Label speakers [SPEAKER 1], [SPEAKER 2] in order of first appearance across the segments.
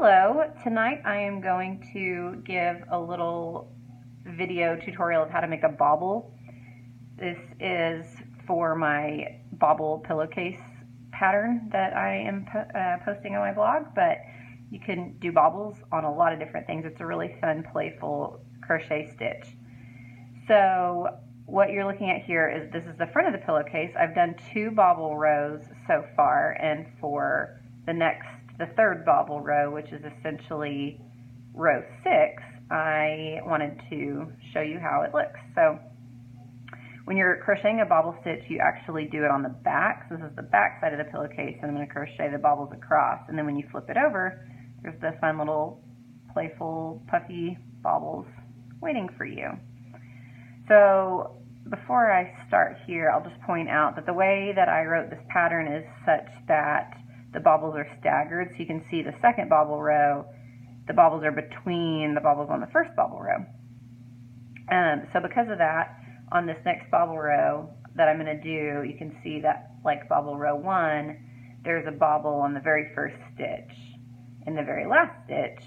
[SPEAKER 1] Hello, tonight I am going to give a little video tutorial of how to make a bobble. This is for my bobble pillowcase pattern that I am posting on my blog, but you can do bobbles on a lot of different things. It's a really fun, playful crochet stitch. So what you're looking at here is this is the front of the pillowcase. I've done 2 bobble rows so far, and for the third bobble row, which is essentially row 6, I wanted to show you how it looks. So when you're crocheting a bobble stitch, you actually do it on the back. So this is the back side of the pillowcase, and I'm going to crochet the bobbles across. And then when you flip it over, there's the fun little playful puffy bobbles waiting for you. So before I start here, I'll just point out that the way that I wrote this pattern is such that the bobbles are staggered. So you can see the second bobble row, the bobbles are between the bobbles on the first bobble row. So because of that, on this next bobble row that I'm going to do, you can see that, like bobble row 1, there's a bobble on the very first stitch in the very last stitch,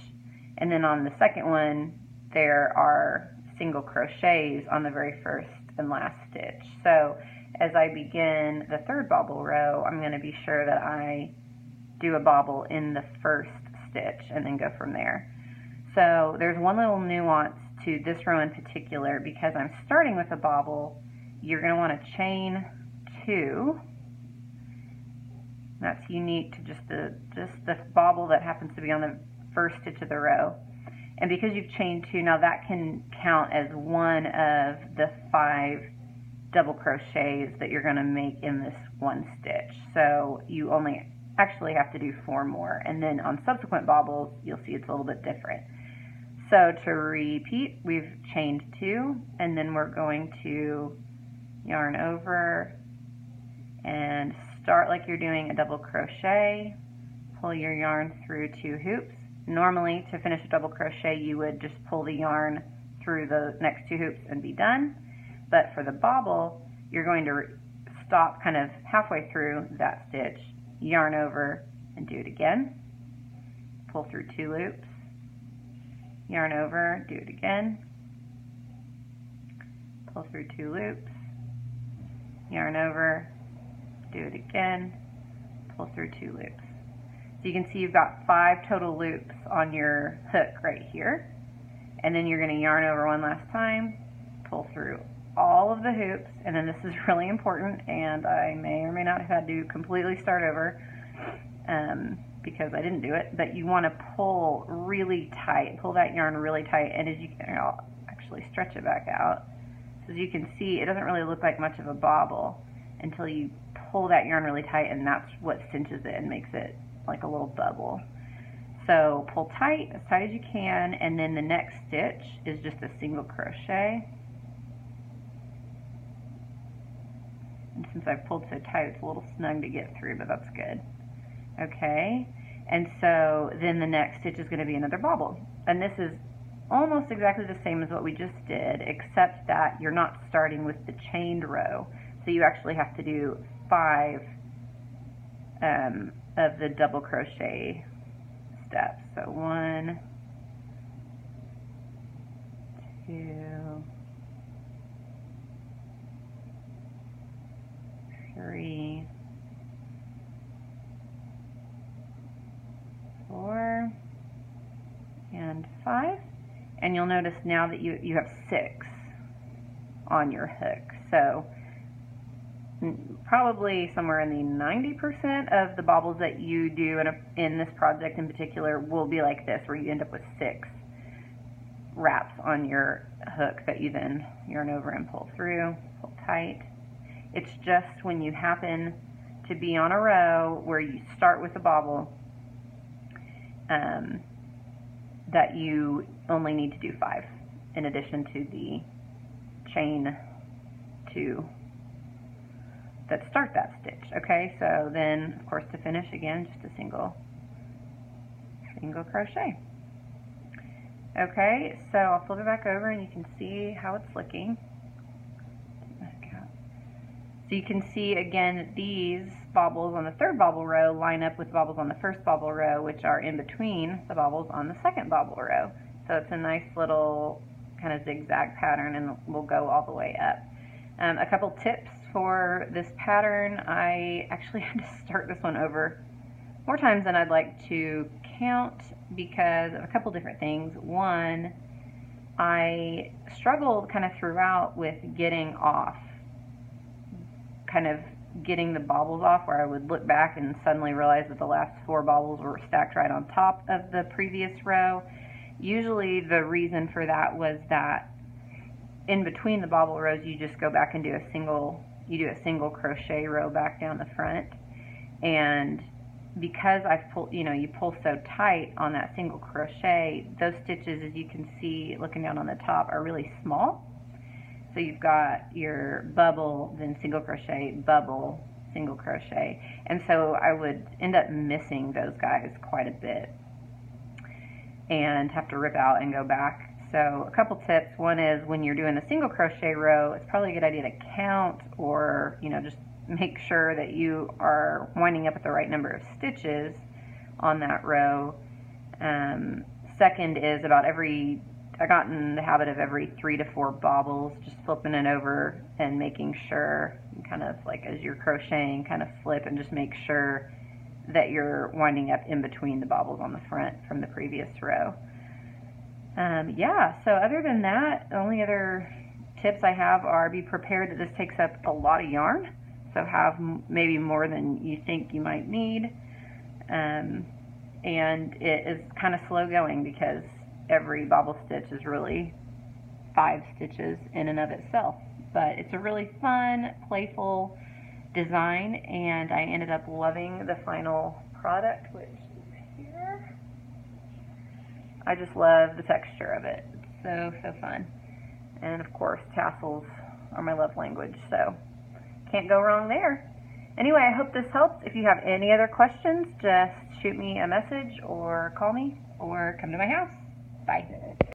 [SPEAKER 1] and then on the second one there are single crochets on the very first and last stitch. So as I begin the third bobble row, I'm going to be sure that I do a bobble in the first stitch and then go from there. So there's one little nuance to this row in particular. Because I'm starting with a bobble, you're going to want to chain 2. That's unique to just the bobble that happens to be on the first stitch of the row. And because you've chained 2, now that can count as one of the 5 double crochets that you're going to make in this one stitch. So you only actually have to do 4 more, and then on subsequent bobbles you'll see it's a little bit different. So to repeat, we've chained 2, and then we're going to yarn over and start like you're doing a double crochet, pull your yarn through 2 hoops. Normally to finish a double crochet you would just pull the yarn through the next 2 hoops and be done, but for the bobble you're going to stop kind of halfway through that stitch, yarn over and do it again, pull through 2 loops, yarn over, do it again, pull through 2 loops, yarn over, do it again, pull through 2 loops. So you can see you've got 5 total loops on your hook right here, and then you're going to yarn over one last time, pull through all of the hoops, and then this is really important, and I may or may not have had to completely start over because I didn't do it, but you want to pull really tight, pull that yarn really tight, and as you can, I'll actually stretch it back out. So as you can see, it doesn't really look like much of a bobble until you pull that yarn really tight, and that's what cinches it and makes it like a little bubble. So pull tight as you can, and then the next stitch is just a single crochet. And since I've pulled so tight, it's a little snug to get through, but that's good. Okay, and so then the next stitch is going to be another bobble. And this is almost exactly the same as what we just did, except that you're not starting with the chained row. So you actually have to do 5 of the double crochet steps. So 1, 2, 3, 4, and 5. And you'll notice now that you have 6 on your hook. So probably somewhere in the 90% of the bobbles that you do in this project in particular will be like this, where you end up with 6 wraps on your hook that you then yarn over and pull through, pull tight. It's just when you happen to be on a row where you start with a bobble that you only need to do 5 in addition to the chain 2 that start that stitch. Okay, so then of course to finish, again, just a single crochet. Okay, so I'll flip it back over and you can see how it's looking. So you can see again these bobbles on the third bobble row line up with bobbles on the first bobble row, which are in between the bobbles on the second bobble row. So it's a nice little kind of zigzag pattern, and will go all the way up. A couple tips for this pattern. I actually had to start this one over more times than I'd like to count because of a couple different things. One, I struggled kind of throughout with getting the bobbles off, where I would look back and suddenly realize that the last 4 bobbles were stacked right on top of the previous row. Usually the reason for that was that in between the bobble rows you just go back and do a single crochet row back down the front, and because I've pulled, you pull so tight on that single crochet, those stitches, as you can see looking down on the top, are really small. So you've got your bubble, then single crochet, bubble, single crochet, and so I would end up missing those guys quite a bit and have to rip out and go back. So a couple tips. One is when you're doing the single crochet row, it's probably a good idea to count, or just make sure that you are winding up at the right number of stitches on that row. Second is I got in the habit of every 3 to 4 bobbles, just flipping it over and making sure, kind of like as you're crocheting, kind of flip and just make sure that you're winding up in between the bobbles on the front from the previous row. Yeah, so other than that, the only other tips I have are be prepared that this takes up a lot of yarn, so have maybe more than you think you might need, and it is kind of slow going because every bobble stitch is really 5 stitches in and of itself, but it's a really fun, playful design, and I ended up loving the final product, which is here. I just love the texture of it. It's so fun. And of course, tassels are my love language, so can't go wrong there. Anyway, I hope this helps. If you have any other questions, just shoot me a message or call me or come to my house. Bye.